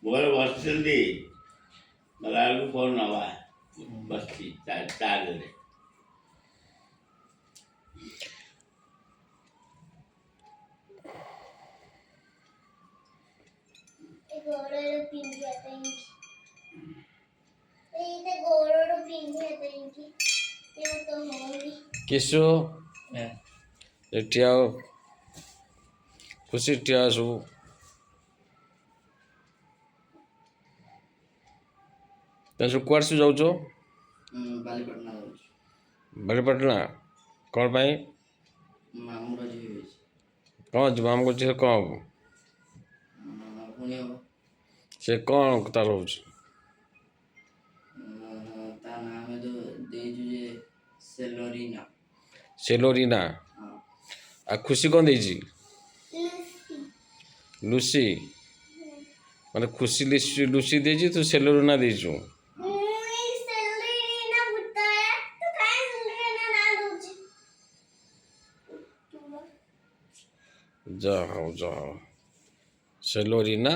ଘରେ ବସିଛନ୍ତି ଗଲାବେଳକୁ ଫୋନ୍ ନେବା ବସିଛି ଚାର୍ଜରେ। किसु एटिया खुशी टिया सब तू कुआर से जाऊच बालीपाटना कौन पाई कौन जी मामू को कौन से कौन तार हो सेलोरीना आ खुशी कौन देजी लुसी माने खुशी लुसी देजी तू सेलोरीना देजू जाओ सेलोरीना